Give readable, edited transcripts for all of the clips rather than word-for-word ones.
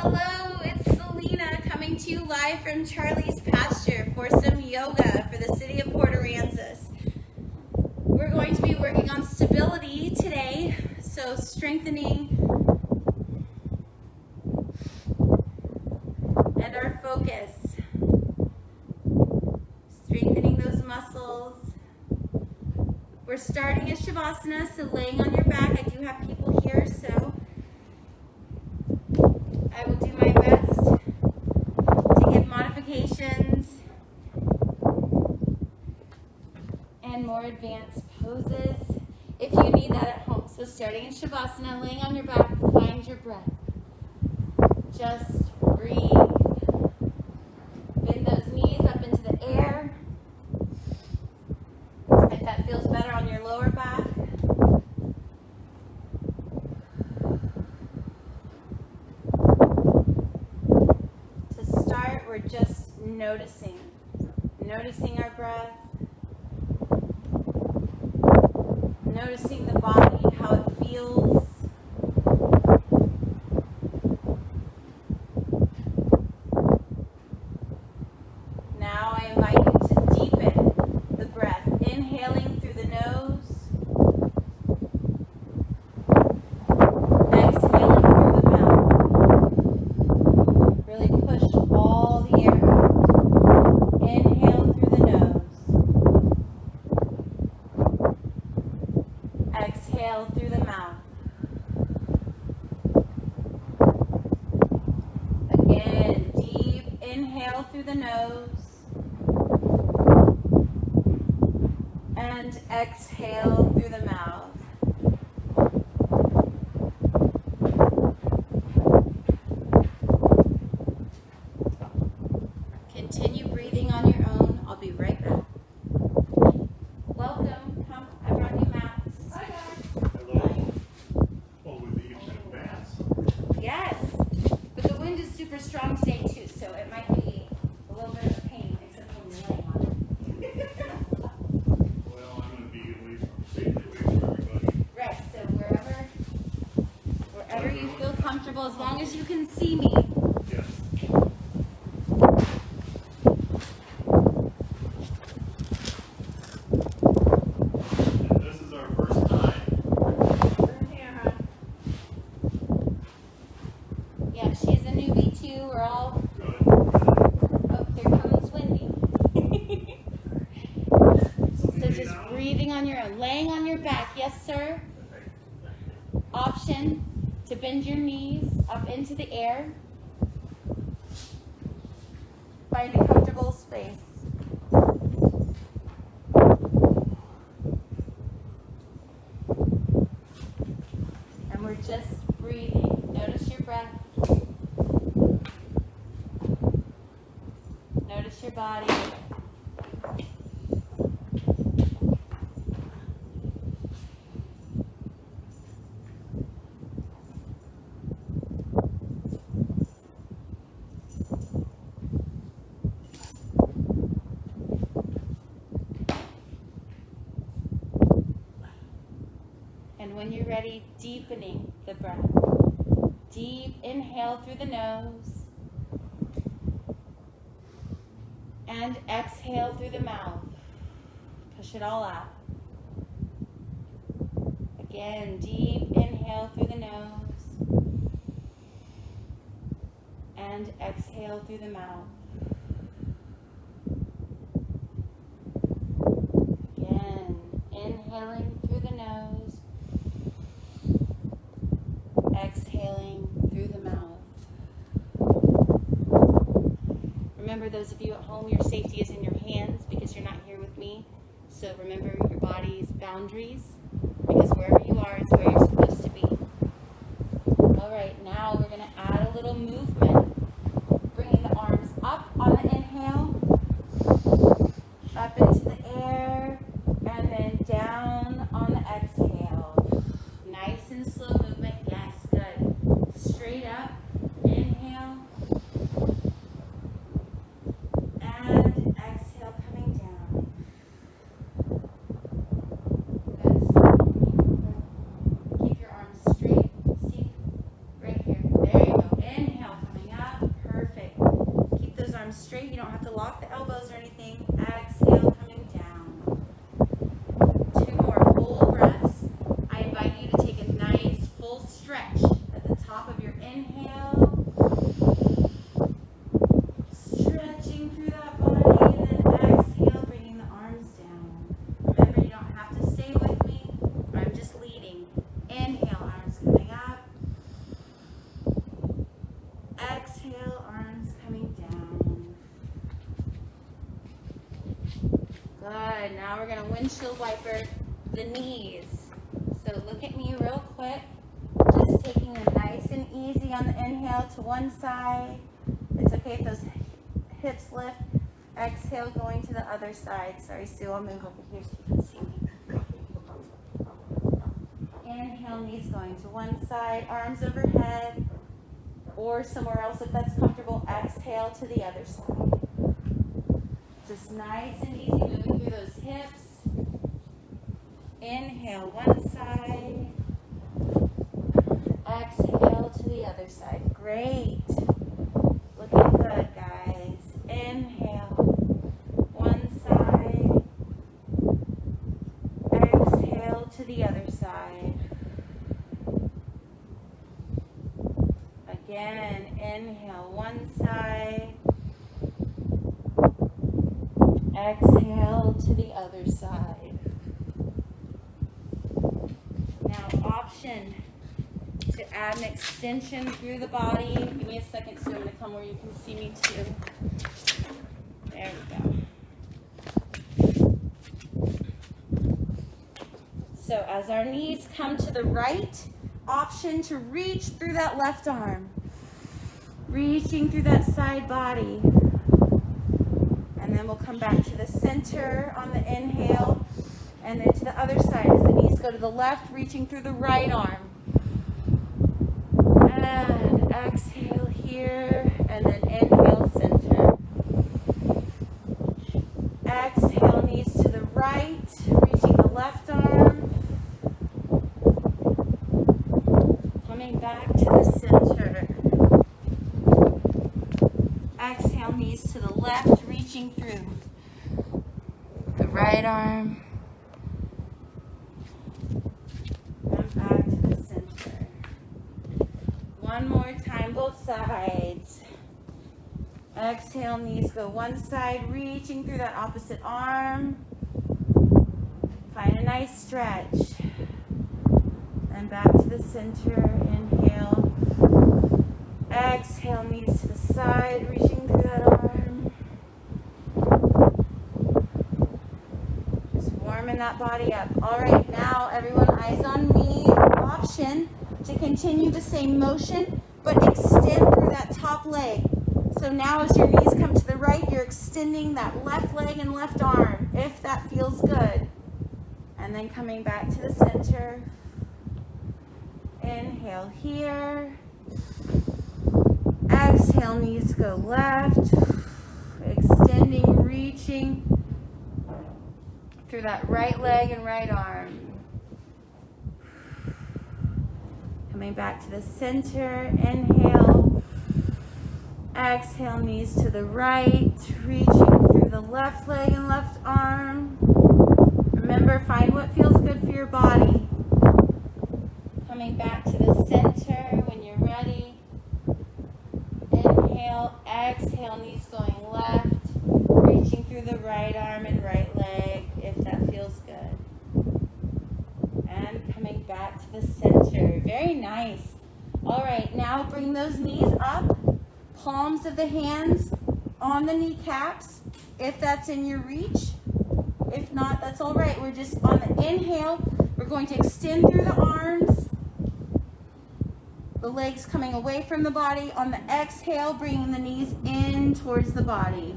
Hello, it's Selena coming to you live from Charlie's Pasture for some yoga for the city of Port Aransas. We're going to be working on stability today, so strengthening and our focus. Strengthening those muscles. We're starting a Shavasana, so laying on your back. I do have people here, so I will do my best to give modifications and more advanced poses if you need that at home. So starting in Shavasana, laying on your back, find your breath. Just breathe. Bend those knees up into the air. If that feels better on your lower back. To start, we're just noticing our breath, noticing the body, how it feels. Now I invite you to deepen the breath, inhaling through the nose, exhaling through the mouth. Really push all the air out. Inhale through the nose, exhale through the mouth. Again, deep inhale through the nose. And exhale through the mouth. Continue breathing on your own. I'll be right back. Welcome. Come. I brought you mats. Hi, guys. Hello. Oh, we leave in advance. Yes. But the wind is super strong today, too, so it might be a little bit of a pain, except when you're laying on it. Well, I'm going to be away from safely away from everybody. Right, so wherever you feel comfortable, as long as you can see me. Yes. And this is our first time. Yeah, she's a newbie too. We're all. Good. Oh, here comes Wendy. So just breathing on your own, laying on your back. Yes, sir. Option to bend your knees up into the air. Find a comfortable space. And we're just breathing. Notice your breath. Notice your body. And when you're ready, deepening the breath. Deep inhale through the nose. And exhale through the mouth. Push it all out. Again, deep inhale through the nose. And exhale through the mouth. Again, inhaling through the nose. Exhaling through the mouth. Remember, those of you at home, your safety is in your hands because you're not here with me. So remember your body's boundaries, because wherever you are is where you're supposed to be. All right, now we're going to add a little movement. Bringing the arms up on the inhale, up into the air, and then down on the exhale. Nice and slow movement. Yes, good. Straight up. Inhale. And exhale, coming down. Good. Keep your arms straight. See? Right here. There you go. Inhale, coming windshield wiper the knees. So look at me real quick. Just taking it nice and easy on the inhale to one side. It's okay if those hips lift. Exhale, going to the other side. Sorry, Sue, I'll move over here so you can see me. Inhale, knees going to one side, arms overhead, or somewhere else if that's comfortable. Exhale to the other side. Just nice and easy, moving through those hips. Inhale, one side. Exhale to the other side. Great. Looking good, guys. Inhale, one side. Exhale to the other side. Again, inhale, one side. Exhale to the other side. Now, option to add an extension through the body. Give me a second, so I'm going to come where you can see me too. There we go. So as our knees come to the right, option to reach through that left arm. Reaching through that side body. And then we'll come back to the center on the inhale. And then to the other side as the knees go to the left, reaching through the right arm. And exhale here, and then inhale, center. Exhale, knees to the right, reaching the left arm. Coming back to the center. Exhale, knees to the left, reaching through the right arm. And back to the center. One more time, both sides. Exhale, knees go one side, reaching through that opposite arm. Find a nice stretch. And back to the center, inhale. Exhale, knees to the side, reaching through that arm. Just warming that body up. All right, now everyone, eyes on me. Option to continue the same motion, but extend through that top leg. So now as your knees come to the right, you're extending that left leg and left arm, if that feels good. And then coming back to the center. Inhale here. Exhale, knees go left. Extending, reaching through that right leg and right arm. Coming back to the center, inhale. Exhale, knees to the right, reaching through the left leg and left arm. Remember, find what feels good for your body. Coming back to the center when you're ready. Inhale, exhale, knees going left, reaching through the right arm and right leg if that feels good. And coming back to the center. Very nice. All right, now bring those knees up. Palms of the hands on the kneecaps, if that's in your reach. If not, that's all right. We're just on the inhale. We're going to extend through the arms. The legs coming away from the body. On the exhale, bringing the knees in towards the body.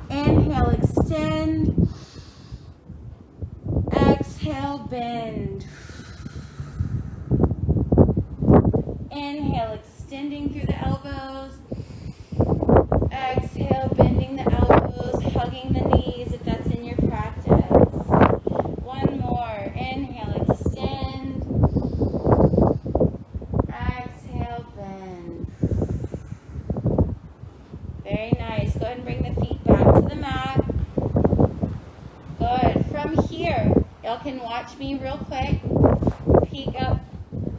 Inhale, extend. Exhale, bend. Inhale, extending through the elbows. Exhale, bending the elbows, hugging the knees if that's in your practice. One more. Inhale, extend. Exhale, bend. Very nice. Go ahead and bring the feet back to the mat. Good. From here, y'all can watch me real quick. Peek up.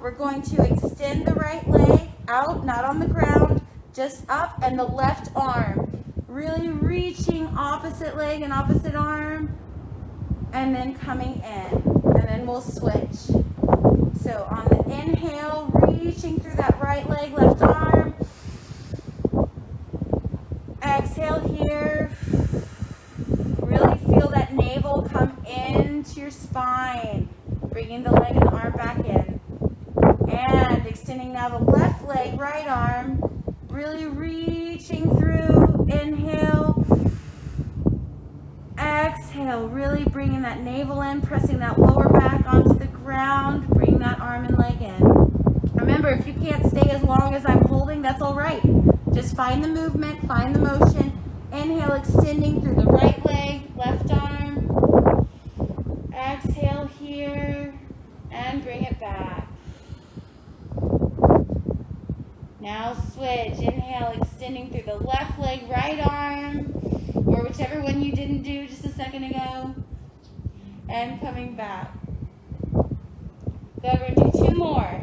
We're going to extend the right leg out, not on the ground, just up, and the left arm. Really reaching opposite leg and opposite arm, and then coming in. And then we'll switch. So on the inhale, reaching through that right leg, left arm. Exhale here. Really feel that navel come into your spine, bringing the leg and the arm back in. And extending now the left leg, right arm, really reaching through. Inhale. Exhale, really bringing that navel in, pressing that lower back onto the ground. Bring that arm and leg in. Remember, if you can't stay as long as I'm holding, that's all right. Just find the movement, find the motion. Inhale, extending through the right leg, left arm. Exhale here, and bring it back. Now switch. Inhale, extending through the left leg, right arm, or whichever one you didn't do just a second ago. And coming back. Good, we're going to do 2 more.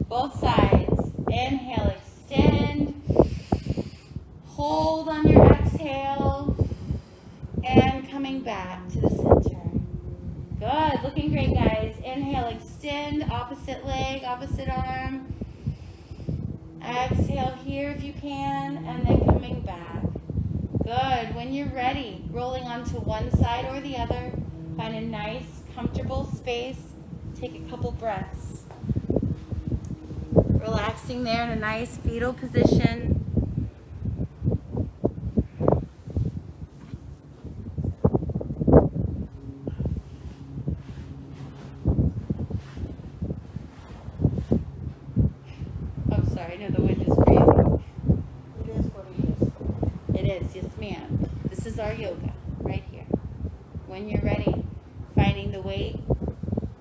Both sides. Inhale, extend. Hold on your exhale. And coming back to the center. Good, looking great, guys. Inhale, extend. Opposite leg, opposite arm. Exhale here if you can, and then coming back. Good. When you're ready, rolling onto one side or the other. Find a nice, comfortable space. Take a couple breaths. Relaxing there in a nice fetal position. I know the wind is crazy. It is what it is. It is, yes ma'am. This is our yoga, right here. When you're ready, finding the weight,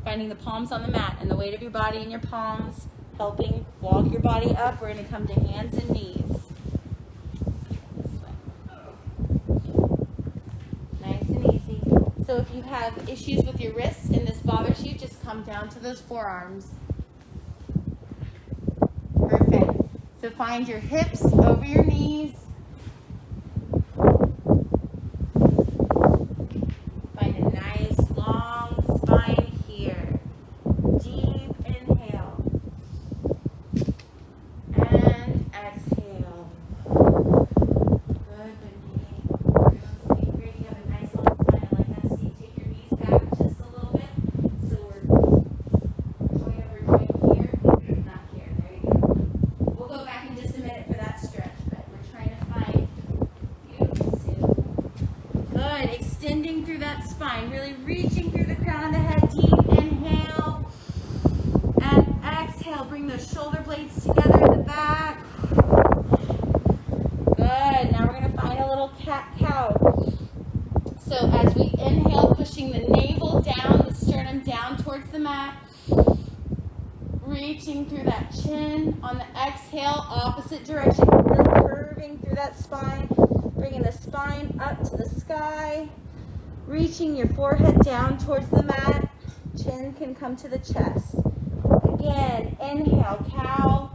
finding the palms on the mat and the weight of your body in your palms, helping walk your body up. We're going to come to hands and knees. This way. Nice and easy. So if you have issues with your wrists and this bothers you, just come down to those forearms. Perfect. So find your hips over your knees. Find a nice long spine here. Deep inhale. And exhale. Good, Wendy. Great. You have a nice long spine. I like that, Steve. Take your knees back just a little bit. So we're joint over joint here. Not here. There you go. We'll go back in just a minute for that stretch, but we're trying to find beautiful Sue. Good. Extending through that spine. Really reaching through the crown of the head. Deep inhale. And exhale. Bring those shoulder blades together in the back. Good. Now we're going to find a little cat-cow. So as we inhale, pushing the navel down, the sternum down towards the mat. Reaching through that chin. On the exhale, opposite direction. Really curving through that spine. Bringing the spine up to the sky. Reaching your forehead down towards the mat. Chin can come to the chest. Again, inhale, cow.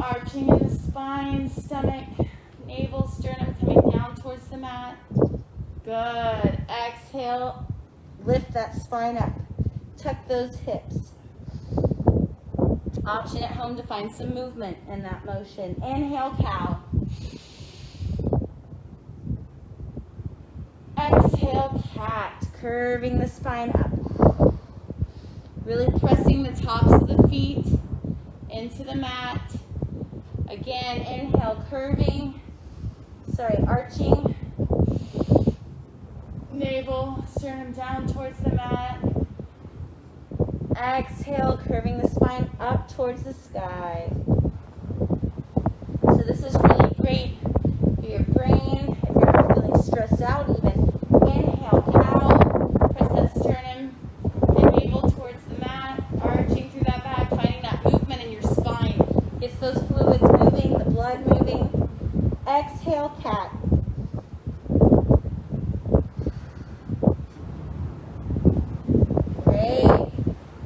Arching in the spine, stomach, navel, sternum coming down towards the mat. Good. Exhale, lift that spine up. Tuck those hips. Option at home to find some movement in that motion. Inhale, cow. Exhale, cat. Curving the spine up. Really pressing the tops of the feet into the mat. Again, inhale, curving. Arching. Navel, sternum down towards the mat. Exhale, curving the spine up towards the sky. So this is really great for your brain. If you're feeling stressed out even, inhale, cow. Press that sternum and navel towards the mat. Arching through that back, finding that movement in your spine. Gets those fluids moving, the blood moving. Exhale, cat. Great.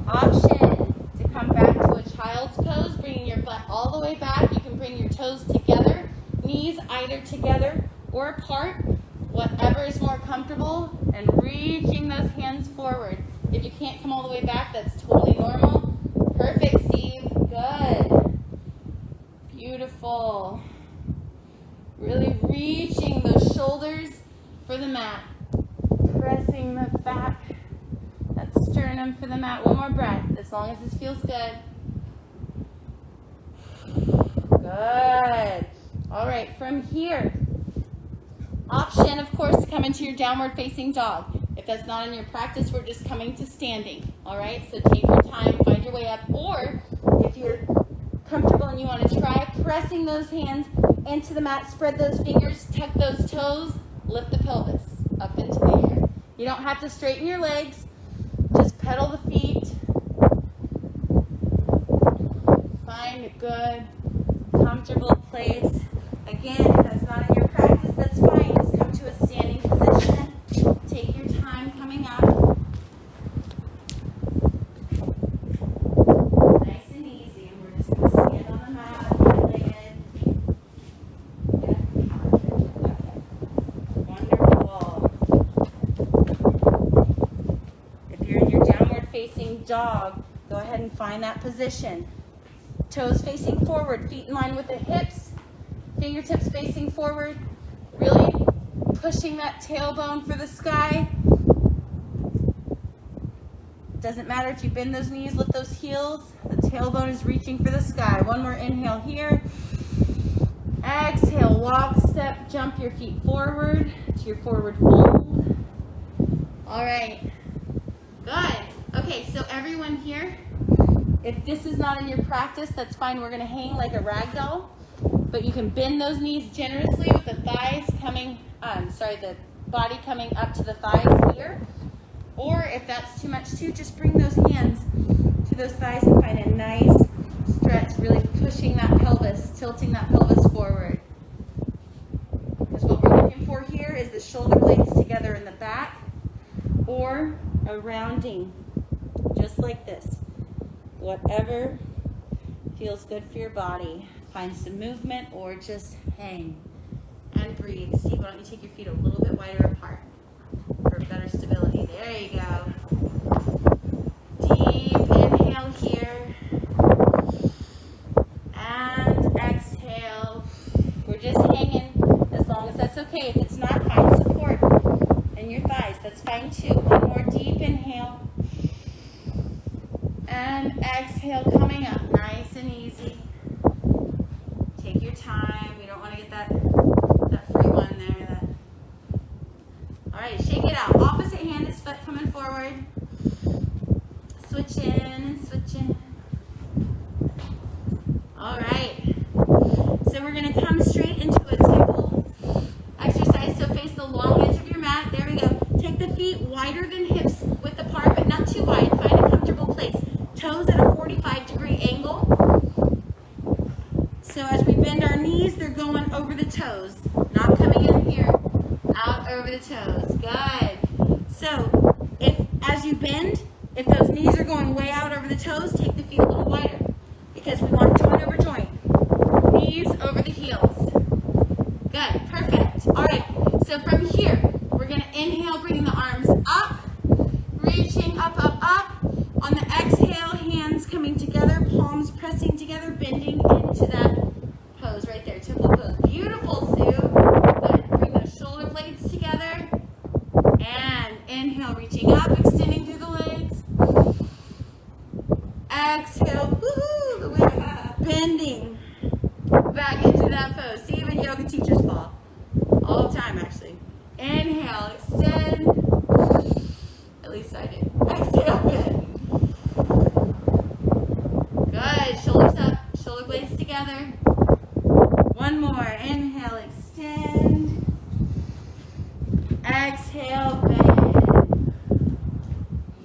Option to come back to a child's pose, bringing your butt all the way back. You can bring your toes together, knees either together or apart, whatever is more comfortable, and reaching those hands forward. If you can't come all the way back, that's totally normal. Perfect, Steve. Good. Beautiful. Really reaching those shoulders for the mat. Pressing sternum for the mat. One more breath, as long as this feels good. Good. All right, from here, option, of course, to come into your downward facing dog. If that's not in your practice, we're just coming to standing. All right, so take your time, find your way up. Or if you're comfortable and you want to try pressing those hands into the mat, spread those fingers, tuck those toes, lift the pelvis up into the air. You don't have to straighten your legs, just pedal the feet. Find a good, comfortable place. Again, if that's not in your practice, that's fine. Just come to a standing position. Take your time coming up. Nice and easy. And we're just going to stand on the mat, one-legged. Wonderful. If you're in your downward facing dog, go ahead and find that position. Toes facing forward, feet in line with the hips, fingertips facing forward, really pushing that tailbone for the sky. Doesn't matter if you bend those knees, lift those heels, the tailbone is reaching for the sky. One more inhale here. Exhale, walk, step, jump your feet forward to your forward fold. All right, good. Okay, so everyone here, if this is not in your practice, that's fine. We're going to hang like a rag doll, but you can bend those knees generously with the thighs coming, the body coming up to the thighs here. Or if that's too much too, just bring those hands to those thighs and find a nice stretch, really pushing that pelvis, tilting that pelvis forward. Because what we're looking for here is the shoulder blades together in the back or a rounding, just like this. Whatever feels good for your body. Find some movement or just hang and breathe. Steve, why don't you take your feet a little bit wider apart for better stability. There you go. Deep inhale here. And exhale. We're just hanging as long as that's okay. If it's not, find support in your thighs. That's fine too. One more deep inhale. And exhale, coming up, nice and easy. Take your time. We don't want to get that free one there. All right, shake it out. Opposite hand is foot coming forward. Switch in and switch in. All right. So we're going to come straight into a temple exercise. So face the long edge of your mat. There we go. Take the feet wider than hips width apart, but not too wide. Find a comfortable place. Toes at a 45-degree angle. So as we bend our knees, they're going over the toes. Not coming in here. Out over the toes. Good. So as you bend, if those knees are going way out over the toes, take the feet a little wider. Because we want joint over joint. Knees over the heels. Good. Perfect. All right. So from here, we're going to inhale, bringing the arms up. Reaching up, up, up. On the exhale, hands coming together, palms pressing together, bending into that pose right there, temple pose. Beautiful, Sue. Good. Bring those shoulder blades together. And inhale, reaching up, extending through the legs. Exhale, woohoo, the way bending back into that pose. See, even yoga teachers fall. All the time, actually. Inhale, extend. At least I did. Exhale, bend. Good. Shoulders up. Shoulder blades together. One more. Inhale, extend. Exhale, bend.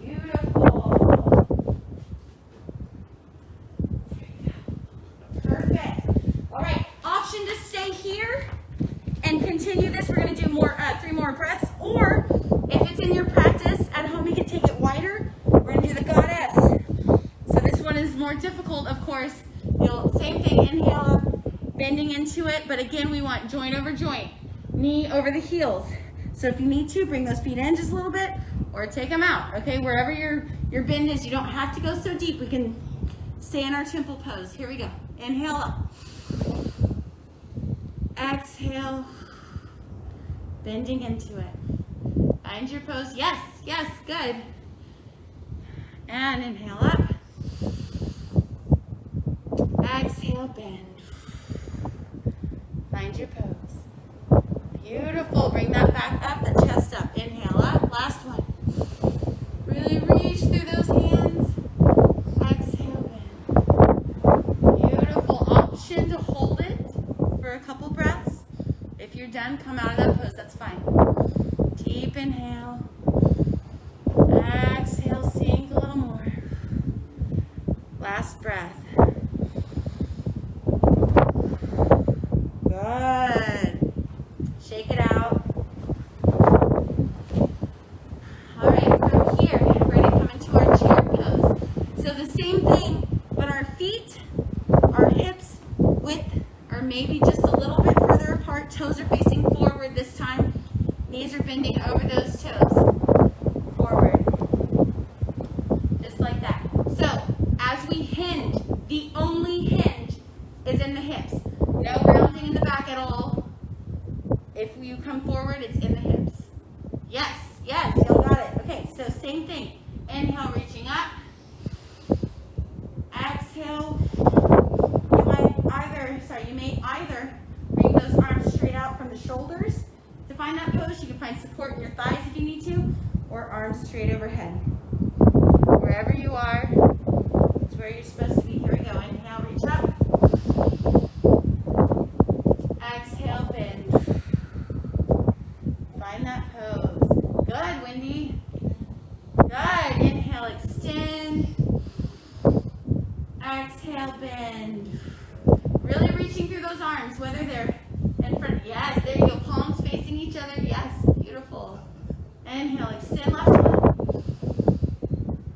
Beautiful. Perfect. All right. Option to stay here and continue this. We're going to do more, 3 more breaths. Or if it's in your practice at home, you can take it wider. We're going to do the goddess. So this one is more difficult, of course. Same thing, inhale up, bending into it, but again, we want joint over joint, knee over the heels. So if you need to, bring those feet in just a little bit, or take them out, okay? Wherever your bend is, you don't have to go so deep. We can stay in our temple pose. Here we go. Inhale up. Exhale, bending into it. Find your pose. Yes, yes, good. And inhale up. Exhale, bend. Find your pose. Beautiful. Bring that back up, that chest up. Inhale up. Last one. Really reach through those hands. Exhale, bend. Beautiful. Option to hold it for a couple breaths. If you're done, come out of that pose. That's fine. Deep inhale. Exhale, sink a little more. Last breath. Good. Shake it out. All right, from here, we're going to come into our chair pose. So the same thing, but our feet, our hips, width, are maybe just a little bit further apart. Toes are facing forward this time. Knees are bending over those toes. Forward. Just like that. So, as we hinge, the only hinge is in the hips. No rounding in the back at all. If you come forward, it's in the hips. Yes, yes, y'all got it. Okay, so same thing. Inhale, reaching up. Exhale. You may either bring those arms straight out from the shoulders. To find that pose, you can find support in your thighs if you need to, or arms straight overhead. Wherever you are, it's where you're supposed to be. Here we go. Inhale, reach up. Exhale, bend. Find that pose. Good, Wendy. Good. Inhale, extend. Exhale, bend. Really reaching through those arms, whether they're in front. Yes, there you go. Palms facing each other. Yes, beautiful. Inhale, extend, last one.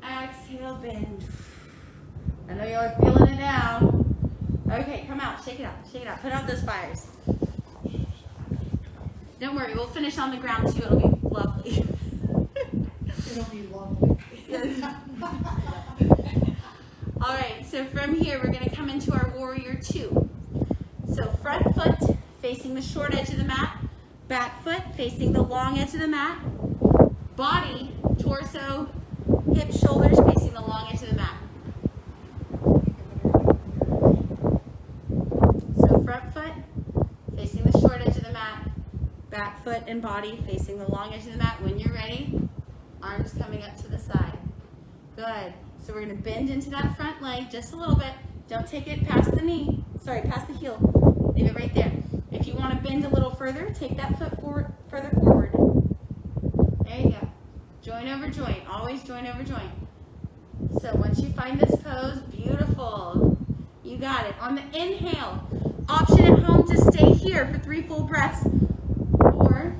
Exhale, bend. I know y'all are feeling it now. Okay, come out. Shake it out. Shake it out. Put out those fires. Don't worry. We'll finish on the ground, too. It'll be lovely. It'll be lovely. All right, so from here, we're going to come into our warrior two. So front foot facing the short edge of the mat. Back foot facing the long edge of the mat. Body, torso, hips, shoulders facing the long edge of the mat. So front foot facing the short edge of the mat. Back foot and body facing the long edge of the mat. When you're ready, arms coming up to the side. Good. So we're going to bend into that front leg just a little bit. Don't take it past the knee. Sorry, past the heel. Leave it right there. If you want to bend a little further, take that foot forward, further forward. There you go. Joint over joint. Always joint over joint. So once you find this pose, beautiful. You got it. On the inhale, option at home to stay here for 3 full breaths. Or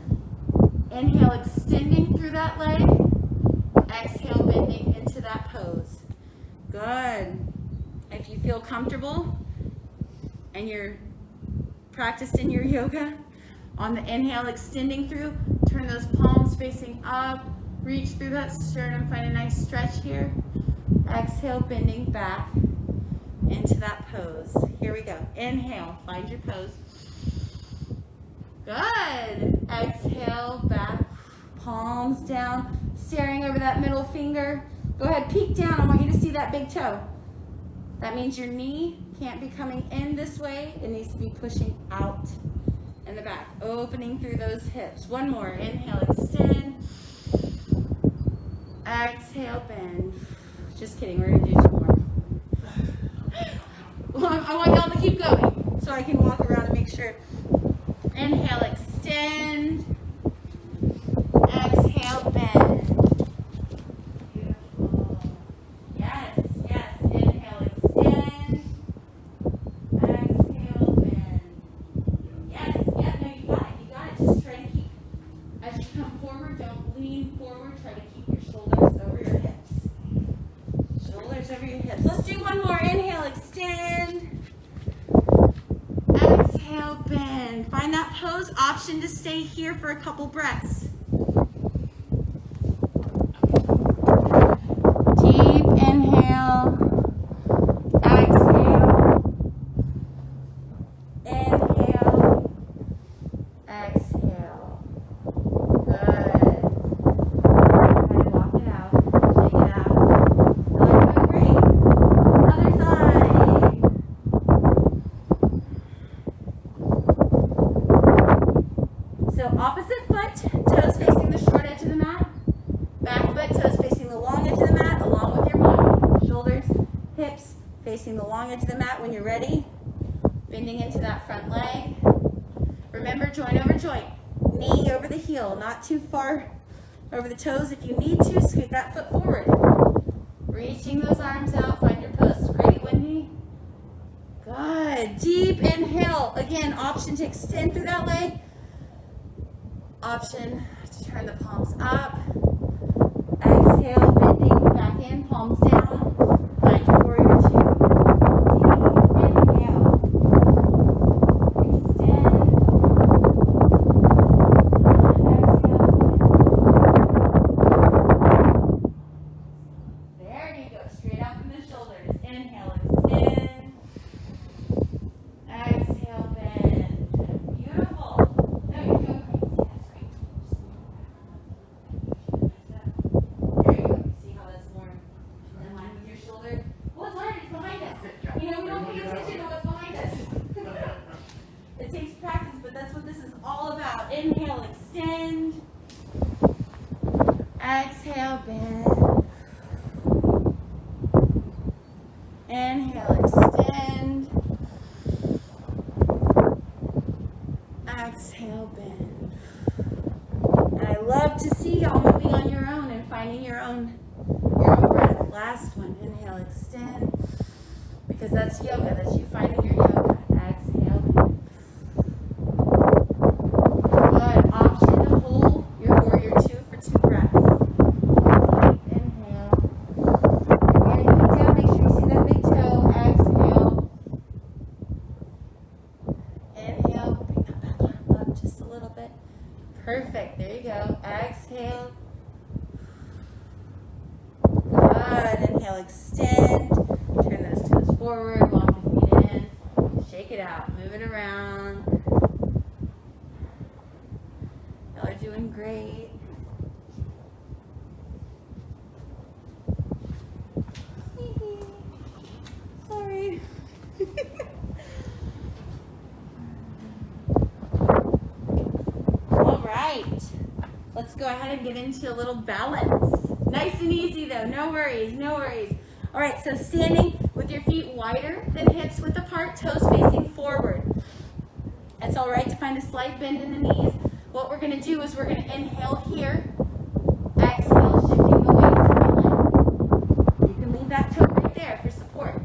inhale, extending through that leg. Exhale, bending into that pose. Good. If you feel comfortable and you're practiced in your yoga, on the inhale, extending through, turn those palms facing up, reach through that sternum, find a nice stretch here. Exhale, bending back into that pose. Here we go. Inhale, find your pose. Good. Exhale, back, palms down, staring over that middle finger. Go ahead, peek down. I want you to see that big toe. That means your knee can't be coming in this way. It needs to be pushing out in the back, opening through those hips. One more. Inhale, extend. Exhale, bend. Just kidding. We're going to do 2 more. Well, I want y'all to keep going so I can walk around and make sure. Inhale, extend. Exhale, bend. Beautiful. Yes, yes. Inhale, extend. Exhale, bend. Yes, yeah, no, you got it. You got it. Just try to keep, as you come forward, don't lean forward. Try to keep your shoulders over your hips. Shoulders over your hips. Let's do 1 more. Inhale, extend. Exhale, bend. Find that pose. Option to stay here for a couple breaths. Deep inhale. Exhale. Inhale. Exhale. Good. Go ahead and walk it out. Shake it out. facing the long edge of the mat when you're ready. Bending into that front leg. Remember, joint over joint. Knee over the heel, not too far over the toes. If you need to, scoot that foot forward. Reaching those arms out, find your pose. Great, Wendy. Good. Deep inhale. Again, option to extend through that leg. Option to turn the palms up. Exhale, bending back in, palms down. Find your warrior two. Deep inhale. Extend. Exhale. There you go. Straight out from the shoulders. Inhale, extend. Exhale, bend. Beautiful. No, you're doing great. That's great. There you go. See how that's more in line with your shoulder? Well, it's hard. It's behind us. You know, we don't pay attention to what's behind us. It takes practice, but that's what this is all about. Inhale, extend. Exhale, bend. Inhale, extend. Exhale, bend. And I love to see y'all moving on your own and finding your own breath. Last one. Inhale, extend. Because that's yoga. That's you finding your yoga. Exhale, bend. Good. Option to hold your warrior two for 2 breaths. Deep inhale. Again, look down. Make sure you see that big toe. Exhale. Inhale. Bring that back arm up just a little bit. Perfect. There you go. Exhale. Good. Inhale, extend. Turn those toes forward. Walk the feet in. Shake it out. Move it around. Y'all are doing great. Sorry. All right. Let's go ahead and get into a little balance. Nice and easy though. No worries. No worries. All right. So standing with your feet wider than hips width apart, toes facing forward. It's all right to find a slight bend in the knees. What we're going to do is we're going to inhale here. Exhale, shifting the weight to the leg. You can leave that toe right there for support.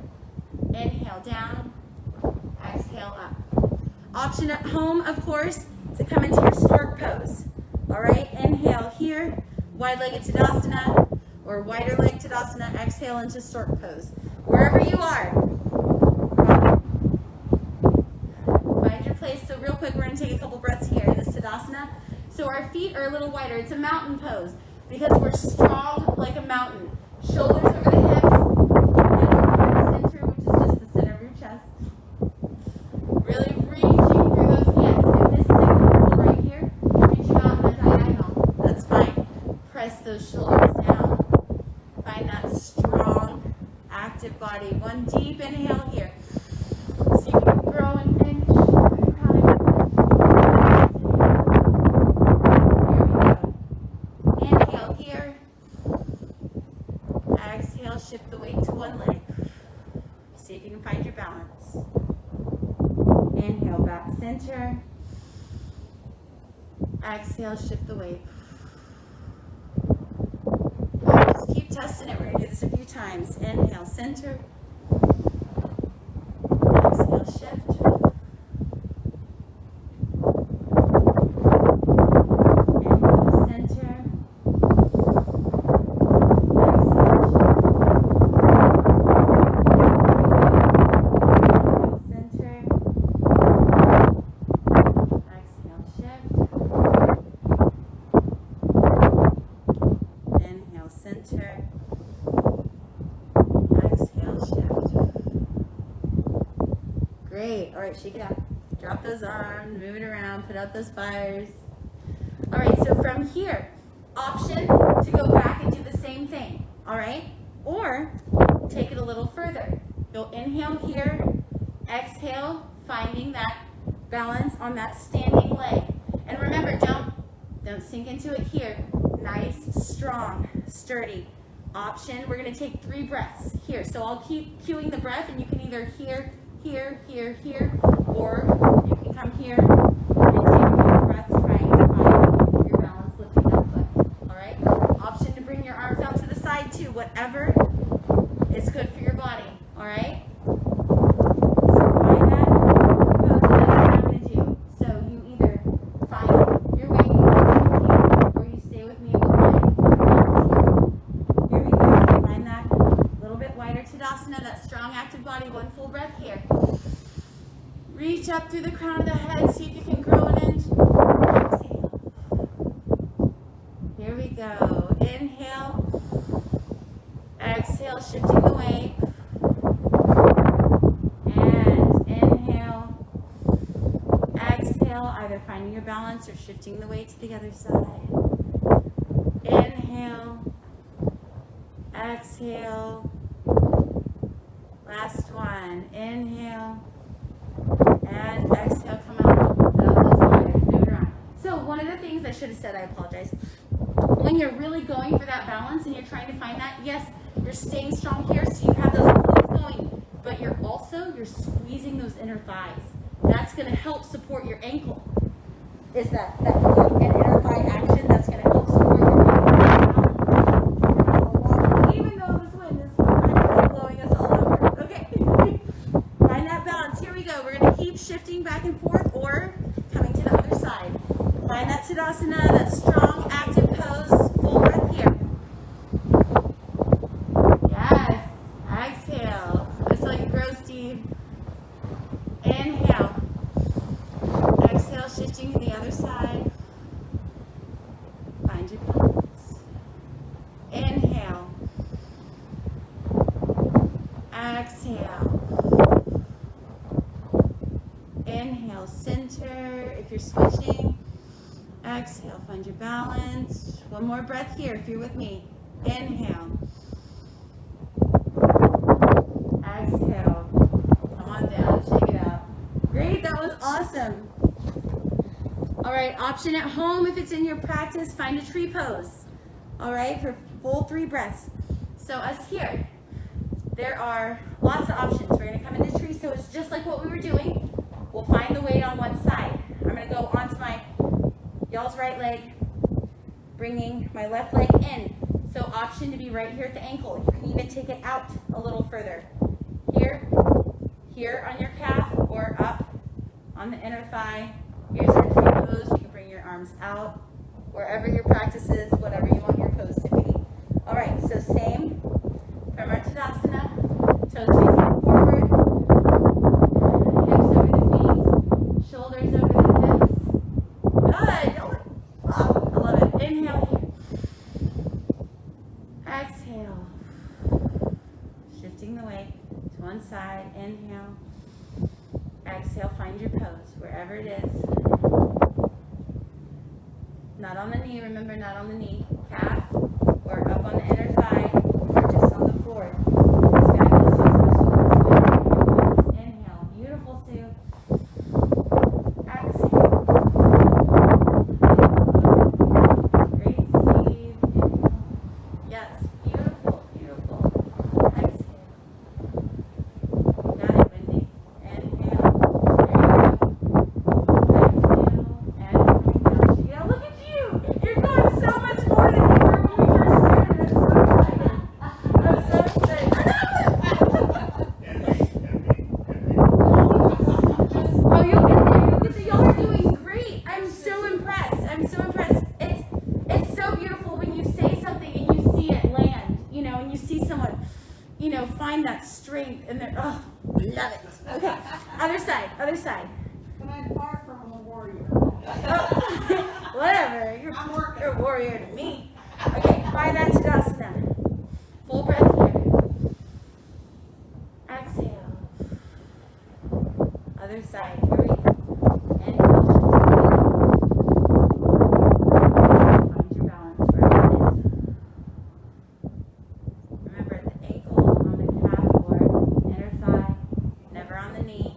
Inhale down. Exhale up. Option at home, of course, to come into your stork pose. All right, inhale here, wide-legged Tadasana, or wider leg Tadasana. Exhale into stork pose. Wherever you are, find your place. So real quick, we're going to take a couple breaths here in this Tadasana. So our feet are a little wider. It's a mountain pose because we're strong like a mountain. Shoulders over the hips, head center, which is just the center of your chest. Really reaching through those hands. If this is a right here, reaching out in a diagonal. That's fine. Press those shoulders down. Find that strong, active body. One deep inhale here. So you can grow and pinch. Inhale here. Exhale, shift the weight to one leg. See if you can find your balance. Inhale, back center. Exhale, shift the weight. Just keep testing it. We're going to do this a few times. Inhale, center. Exhale, shift. Inhale, center. Center. Exhale, shift. Great. All right, shake it out. Drop those arms, move it around, put out those fires. All right, so from here, option to go back and do the same thing. All right, or take it a little further. You'll inhale here, exhale, finding that balance on that standing leg. And remember, don't sink into it here. Nice, strong, sturdy. Option, we're going to take 3 breaths here. So I'll keep cueing the breath, and you can either here, here, here, here, or you can come here and take a few breaths trying to find your balance lifting that foot. All right? Option to bring your arms out to the side too, whatever is good for your body. All right? So find that pose. That's what I'm going to do. So you either find your way or you stay with me. We'll find here we go. Find that little bit wider Tadasana, that strong active body. One full breath here. Reach up through the crown of the head. See if you can grow an inch. Exhale. Here we go. Inhale. Exhale, shifting the weight. And inhale. Exhale, either finding your balance or shifting the weight to the other side. Inhale. Exhale. Last one. Inhale. And exhale, come out. Move it around. So one of the things I should have said, I apologize. When you're really going for that balance and you're trying to find that, yes, you're staying strong here, so you have those glutes going, but you're squeezing those inner thighs. That's going to help support your ankle. Is that glute and inner thigh action that's going to help support your ankle. Even though this wind is practically blowing us all over. Okay. Find that balance. Here we go. We're going to keep shifting back and forth or coming to the other side. Find that Tadasana, that strong, active pose. Full breath here. Yes. Exhale. I saw you grow, Steve. Inhale. Exhale, shifting to the other side. Find your balance. Inhale. Exhale. Inhale, center. If you're switching, exhale, find your balance. One more breath here if you're with me. Inhale. Exhale. Come on down, shake it out. Great, that was awesome. All right, option at home if it's in your practice, find a tree pose. All right, for full 3 breaths. So us here, there are lots of options. We're gonna come into tree, so it's just like what we were doing. We'll find the weight on one side. I'm gonna go onto my y'all's right leg, bringing my left leg in. So option to be right here at the ankle. You can even take it out a little further. Here on your calf, or up on the inner thigh. Here's our tree pose. You can bring your arms out, wherever your practice is, whatever you want your pose to be. All right, so same from our Tadasana. Toes facing forward. Hips over the feet. Shoulders over the hips. Good. Oh, I love it. Inhale here. Exhale. Shifting the weight to one side. Inhale. Exhale. Find your pose wherever it is. Not on the knee. Remember, not on the knee. Calf or up on the inner thigh or just on the floor. This guy is just switching. Inhale. Beautiful, Sue. Exhale. Great, Steve. Inhale. Yes. Beautiful. Beautiful. Exhale. Got it, Wendy. Inhale. There you go. Exhale. And bring down. Yeah, look at you. You're going so much more than you were when we first started. I'm so excited. Oh, you'll get there. You'll get there. Y'all are doing great. I'm so impressed. I'm so impressed. It's so beautiful when you say something and you see it land, and you see someone, find that strength and they're, oh, love it. Okay, other side. But I'm far from a warrior. Whatever. I'm working. You're a warrior to me. Okay, find that Tadasana. Full breath here. Exhale. Other side. Here we go. Inhale. Find your balance wherever it is. Remember, the ankle on the calf or inner thigh, never on the knee.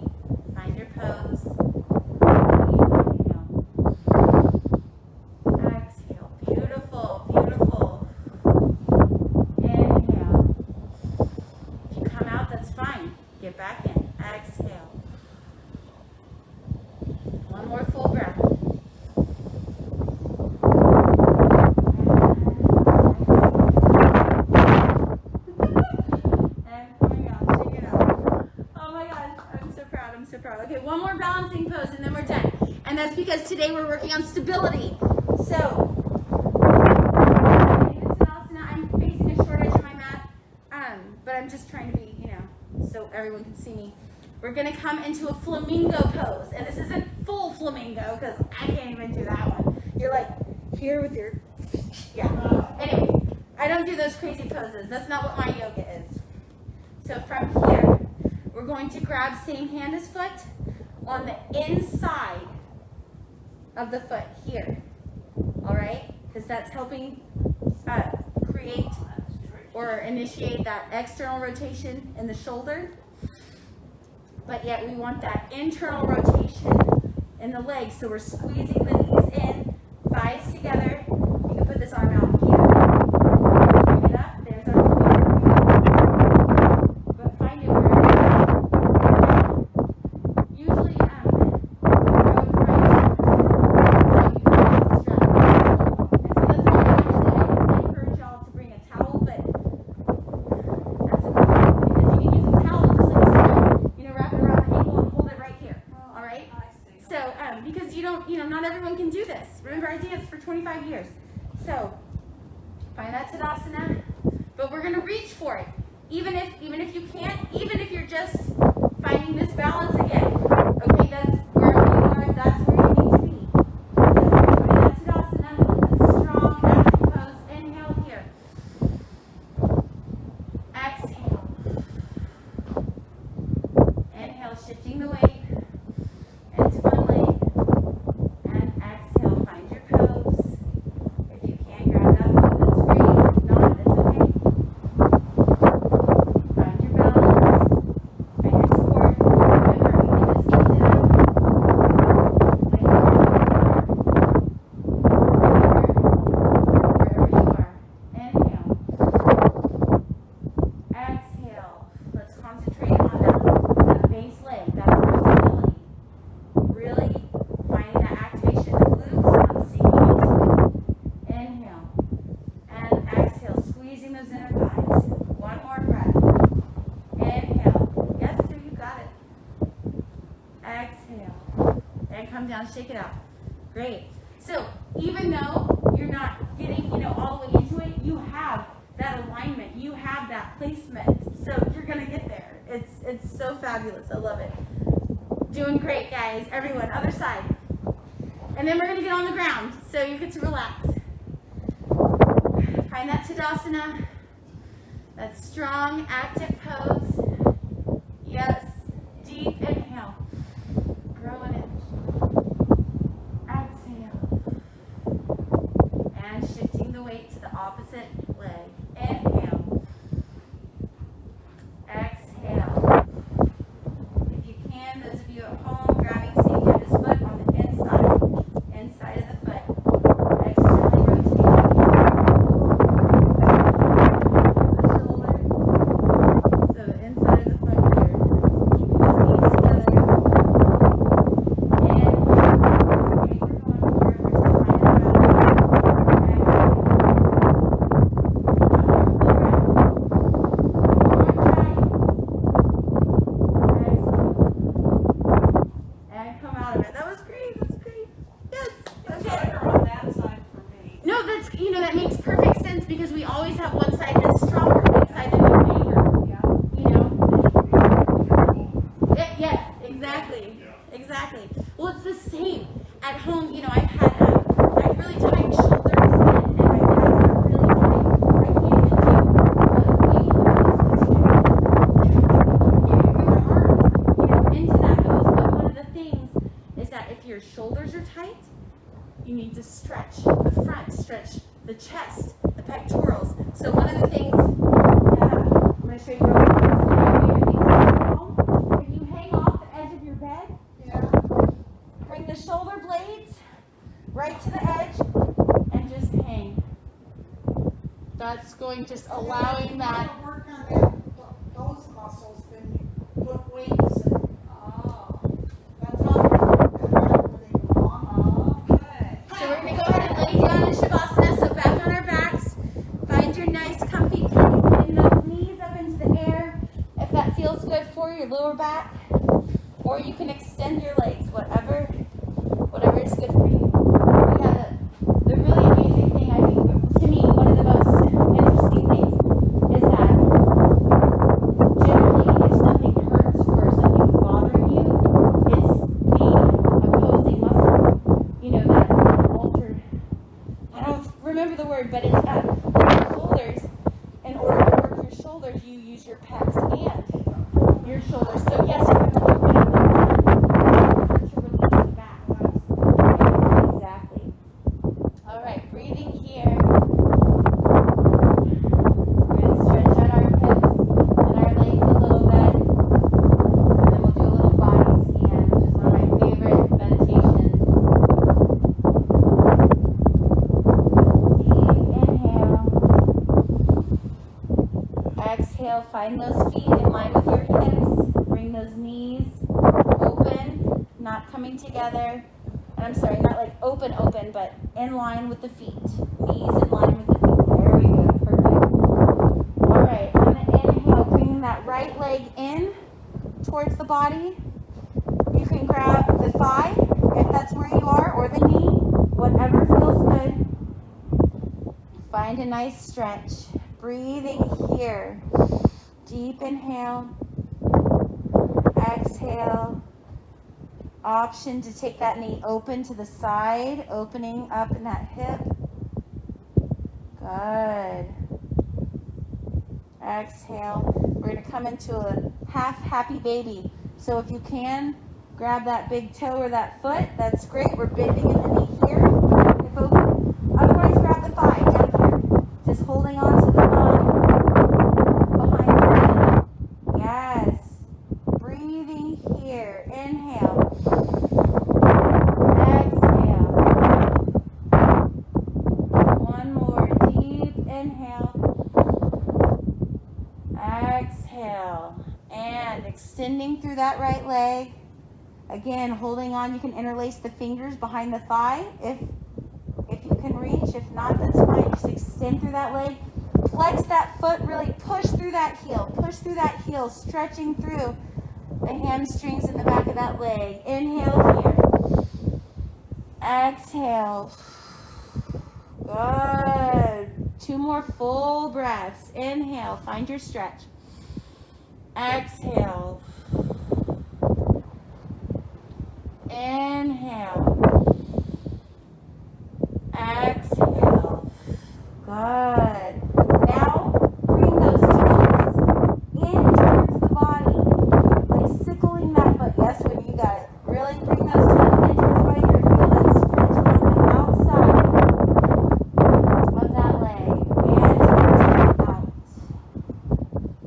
Find your pose. Inhale. Exhale. Beautiful, beautiful. Inhale. because today we're working on stability. So, I'm facing a short edge of my mat, but I'm just trying to be, so everyone can see me. We're gonna come into a flamingo pose, and this isn't full flamingo because I can't even do that one. You're like here with your, Anyway, I don't do those crazy poses. That's not what my yoga is. So from here, we're going to grab same hand as foot on the inside of the foot here. All right, because that's helping create or initiate that external rotation in the shoulder. But yet we want that internal rotation in the legs. So we're squeezing the knees in, thighs together. You can put this arm out here. Bring it up. There's our but find it where it is. Usually, I would find encourage y'all to bring a towel, but that's okay. Because you can use a towel just like this, wrap it around the ankle and hold it right here. All right? So, because not everyone can do this. Remember, I did this for 25 years. So, find that Tadasana, but we're gonna reach for it. Even if you can't, even if you're just finding this balance again. Okay, that's wherever you are, that's where you need to be. So, find that Tadasana, that's strong, active pose. Inhale here. Exhale. Inhale, shifting the weight into one leg. And exhale, find your pose. If you can't grab that foot, that's great. If not, that's okay. Find your balance. Find your support. Remember, we can just lift it up. Like wherever you are. Inhale. Exhale. Let's concentrate on that base leg, that stability. Really finding that activation of the glutes and sinking into it. Inhale. And exhale, squeezing those inner thighs. One more breath. Inhale. Yes, sir, you got it. Exhale. And come down, shake it out. Great. So even though you're not getting, all the way into it, you have that alignment. You have that placement. So you're gonna get there. It's so fabulous. I love it. Doing great, guys. Everyone, other side. And then we're gonna get on the ground, so you get to relax. Find that Tadasana. That strong, active pose. Yes. Deep inhale. Growing it. Exhale. And shifting the weight to the opposite leg. Inhale. Exhale. If you can, those of you at home, grabbing same hand as foot on the inside of the foot. Externally rotating. The shoulder. So the inside of the foot here. Keeping those knees together. Inhale. Okay, we're going forward. We're still finding our balance. Exhale. And come out of it. That was great. That's great. Yes. Okay. On that side for me. No, that's that makes perfect sense because we always have one side that's stronger, one side that's weaker. Yes, exactly. Yeah. Exactly. Well, it's the same at home. I've really tight shoulders and my calves are really tight. I can't even do my arms, into that pose. But one of the things is that if your shoulders are tight, you need to stretch the front, stretch the chest, the pectorals. So one of the things, I'm going to show you real quick. This is one of my favorite things at home. If you hang off the edge of your bed, bring the shoulder blades right to the edge and just hang. That's going, just allowing that. Work on that, those muscles, then you put weights and, that's how they belong. Okay. So we're going to go ahead and lay down in Shavasana. So back on our backs. Find your nice comfy place. Bring those knees up into the air. If that feels good for your lower back. Or you can extend your legs, whatever is good for you. Yeah, the really amazing thing, I think, to me, one of the most interesting things is that generally if something hurts or something's bothering you, it's the opposing muscle. You know, that altered, I don't remember the word, but it's your shoulders. In order to work your shoulders, you use your pecs and your shoulders. So yes, you have to open up the front to release the back. Yes, exactly. All right, breathing here. We're going to stretch out our hips and our legs a little bit. And then we'll do a little body scan, which is one of my favorite meditations. Deep inhale. Exhale, find those feet in line with your hips. Bring those knees open, not coming together. And I'm sorry, not like open, but in line with the feet. Knees in line with the feet. There we go, perfect. All right, on the inhale, bringing that right leg in towards the body. You can grab the thigh, if that's where you are, or the knee, whatever feels good. Find a nice stretch. Breathing here. Deep inhale. Exhale. Option to take that knee open to the side, opening up in that hip. Good. Exhale. We're going to come into a half happy baby. So if you can, grab that big toe or that foot. That's great. We're bending in the knee here. Hip open. Otherwise, grab the thigh down here. Just holding on to the thigh behind the knee. Yes. Breathing here. Inhale. Exhale. One more deep inhale. Exhale. And extending through that right leg. Again, holding on. You can interlace the fingers behind the thigh if you can reach. If not, that's fine. Just extend through that leg. Flex that foot. Really push through that heel. Push through that heel. Stretching through the hamstrings in the back of that leg. Inhale here. Exhale. Good. 2 more full breaths. Inhale. Find your stretch. Exhale. Inhale. Exhale. Good. Now, bring those toes in towards the body. Like sickling that foot. Yes, when you got it. Really bring those toes in towards the body. You're going to feel that stretch on the outside of that leg. And out.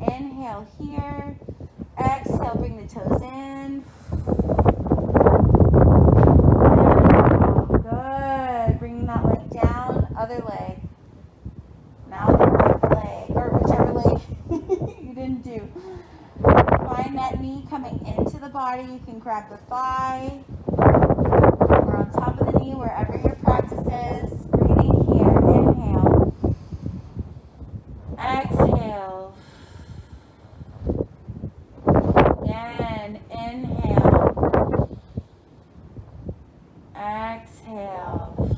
Inhale here. Exhale, bring the toes in. Good. Bringing that leg down. Other leg. Now the left leg, or whichever leg you didn't do. Find that knee coming into the body. You can grab the thigh or on top of the knee, wherever your practice is. Breathing here. Inhale. Exhale. Again. Inhale. Exhale.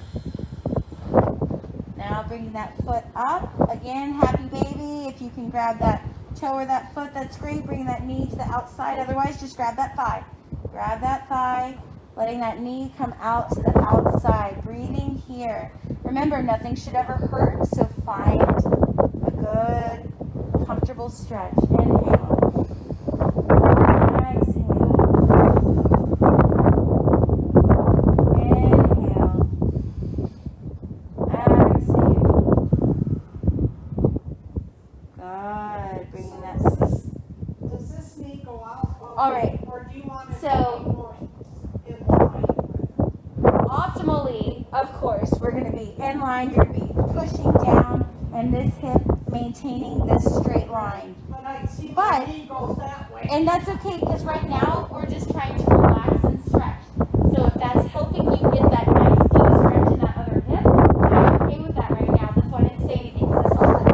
Now bringing that foot up. Again, happy baby. If you can grab that toe or that foot, that's great. Bring that knee to the outside. Otherwise, just grab that thigh. Grab that thigh. Letting that knee come out to the outside. Breathing here. Remember, nothing should ever hurt, so find a good, comfortable stretch. Inhale. Exhale. Inhale. Exhale. Good. Bringing that. Does this knee go out? All right. Or do you want it So- to be more in line with? Optimally, of course, we're going to be in line. You're going to be pushing down, and this hip maintaining this straight line. But I see But- the knee goes that way. And that's okay, because right now we're just trying to relax and stretch. So if that's helping you get that nice deep stretch in that other hip, I'm okay with that right now. That's why I didn't say anything, because it's all good.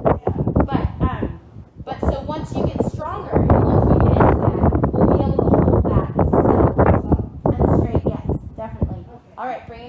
But so once you get stronger, and once we get into that, we'll be able to hold that still and straight. Yes, definitely. Okay. All right, bring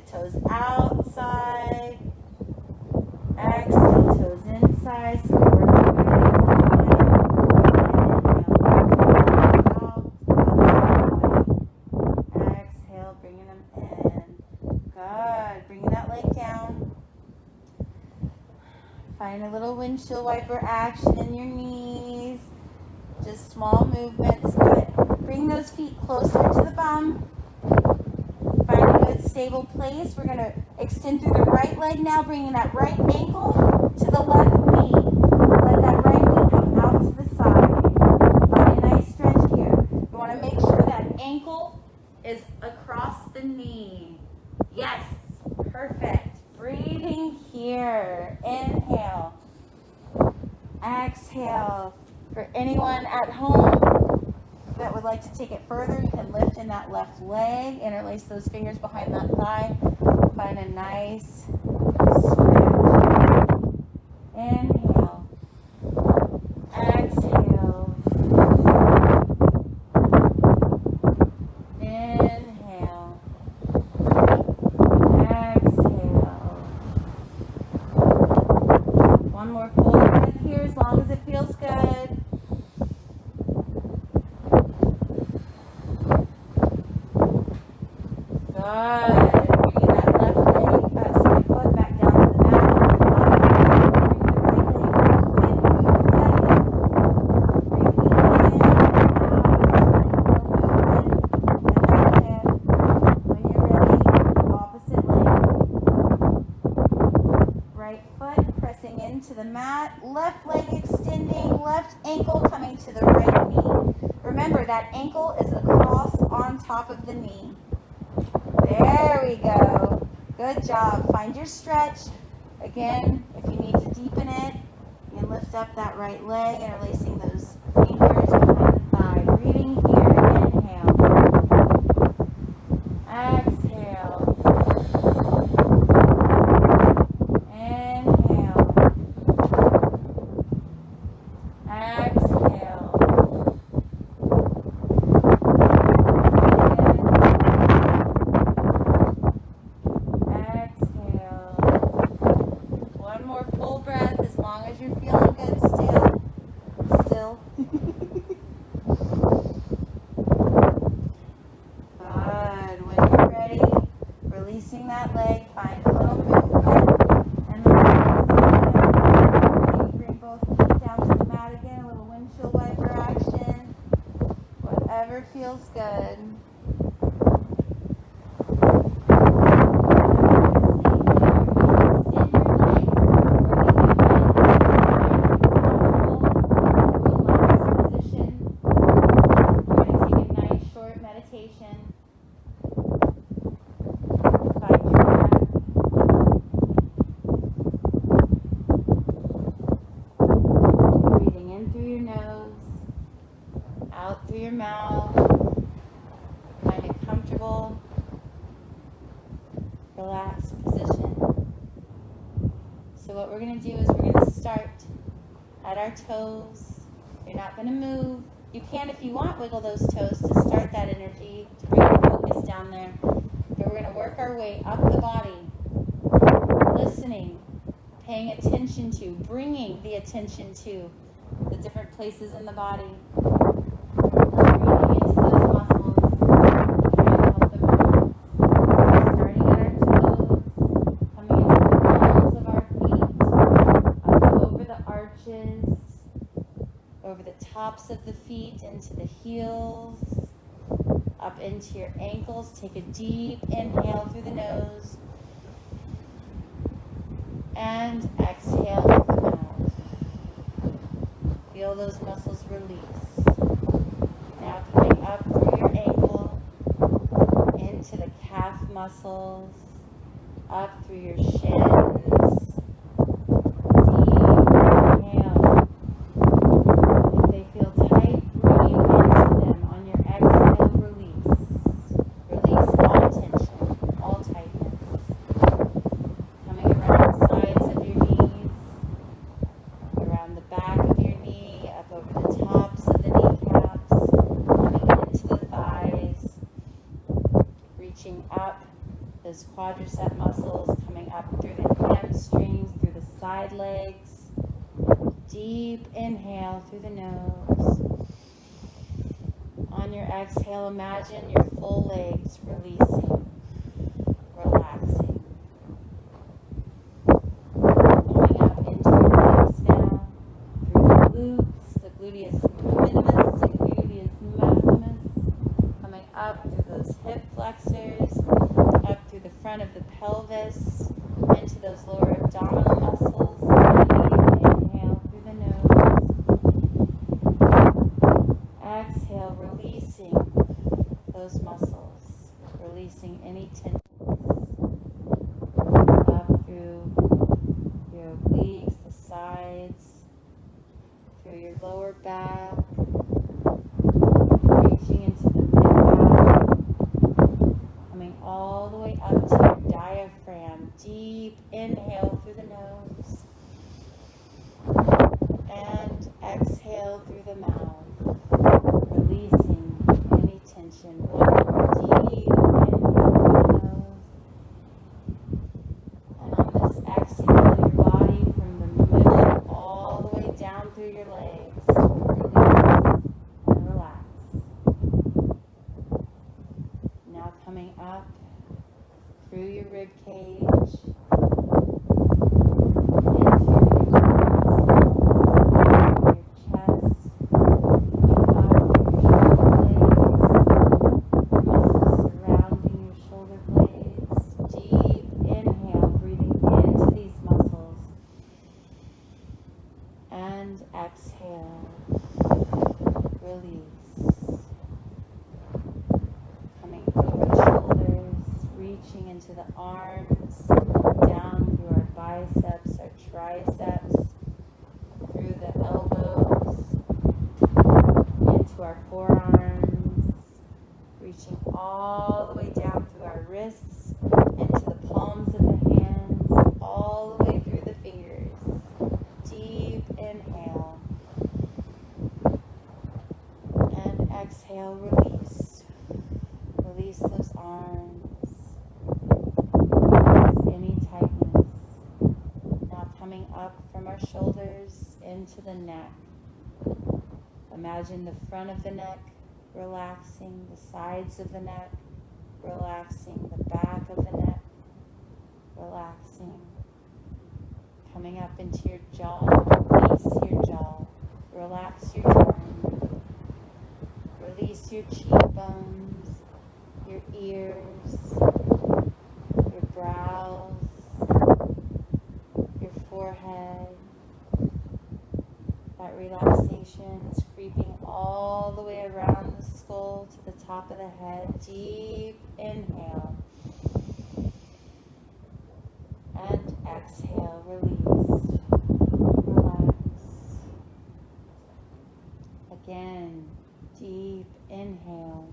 the toes outside. Exhale, toes inside. So we're working with the ankle. Exhale, bringing them in. Good. Bringing that leg down. Find a little windshield wiper action in your knees. Just small movements, but bring those feet closer to the bum. Find a good stable place. We're going to extend through the right leg now, bringing that right ankle to the left knee. Let that right knee come out to the side. Find a nice stretch here. You want to make sure that ankle is across the knee. Yes, perfect. Breathing here. Inhale. Exhale. For anyone at home that would like to take it further, you can lift in that left leg, interlace those fingers behind that thigh, find a nice stretch. Inhale. Exhale. Inhale. Exhale. One more full breath here as long as it feels good. Good. Bringing that left leg, side foot back down to the mat. Bring the right leg in, move that hip. Breathing in, out, just a little movement in that hip. When you're ready, opposite leg. Right foot pressing into the mat. Left leg extending, left ankle coming to the right knee. Remember, that ankle is across on top of the knee. There we go. Good job. Find your stretch. Again, if you need to deepen it, you can lift up that right leg, interlacing those fingers behind the thigh. Breathing here. Inhale. Exhale. Inhale. Exhale. One more full breath as long as you're feeling good still. Good. When you're ready, releasing that leg, find a little movement and release the leg. Bring both feet down to the mat again, a little windshield wiper action. Whatever feels good. Out through your mouth. Find a comfortable, relaxed position. So what we're going to do is we're going to start at our toes. You're not going to move. You can, if you want, wiggle those toes to start that energy, to bring the focus down there. But we're going to work our way up the body, listening, paying attention to, bringing the attention to the different places in the body. Breathing into those muscles, trying to help them relax. Starting at our toes, coming into the balls of our feet, up over the arches, over the tops of the feet, into the heels, up into your ankles. Take a deep inhale through the nose, and exhale through the mouth. Feel those muscles release. Now coming up through your ankle, into the calf muscles, up through your shins. Deep inhale. If they feel tight, breathe into them. On your exhale, release. Release all tension, all tightness. Coming around the sides of your knees, around the back of your knee, up over the tops of the kneecaps, coming into the thighs, reaching up Those quadricep muscles coming up through the hamstrings, through the side legs. Deep inhale through the nose. On your exhale, imagine your full legs releasing, relaxing. Coming up into your legs now, through the glutes, the gluteus minimus, the gluteus maximus. Coming up through those hip flexors, up through the front of the pelvis, into those lower abdominal muscles. Deep inhale through the nose. Exhale, releasing those muscles, releasing any tension. Up through your obliques, the sides, through your lower back, reaching into the mid-back, coming all the way up to your diaphragm. Deep inhale through the nose and exhale through the mouth, releasing any tension. One more deep inhale through the nose. And on this exhale, your body from the middle all the way down through your legs. Release and relax. Now coming up through your rib cage, into your chest, up your shoulder blades, muscles surrounding your shoulder blades. Deep inhale, breathing into these muscles, and exhale, release. Coming over the shoulders, reaching into the arms, down through our biceps, our triceps, through the elbows, into our forearms, reaching all the way down through our wrists, into the palms of the hands, all the way through the fingers. Deep inhale. And exhale, release. Release those arms. Release any tightness. Now coming up from our shoulders into the neck. Imagine the front of the neck relaxing, the sides of the neck relaxing, the back of the neck relaxing. Coming up into your jaw, release your jaw, relax your tongue, release your cheekbones, your ears, your brows, your forehead. That relaxation is creeping all the way around the skull to the top of the head. Deep inhale. And exhale, release, relax. Again, deep inhale.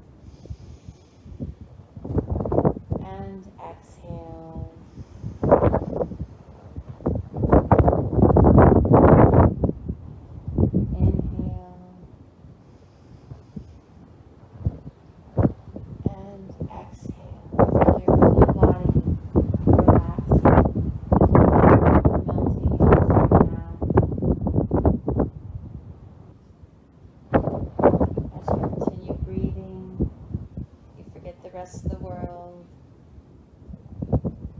And exhale. Inhale. And exhale. Feel your full body relaxing, melting into your mat. As you continue breathing, you forget the rest of the world.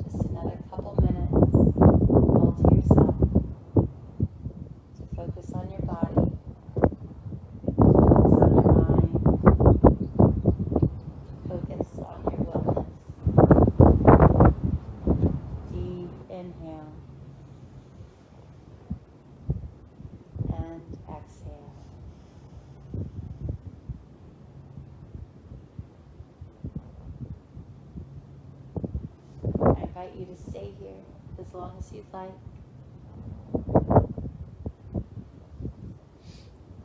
Just another couple minutes all to yourself to focus on your body, focus on your mind, focus on your wellness. Deep inhale and exhale. I invite you to stay here as long as you'd like.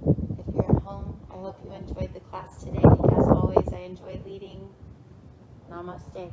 If you're at home, I hope you enjoyed the class today. As always, I enjoy leading. Namaste.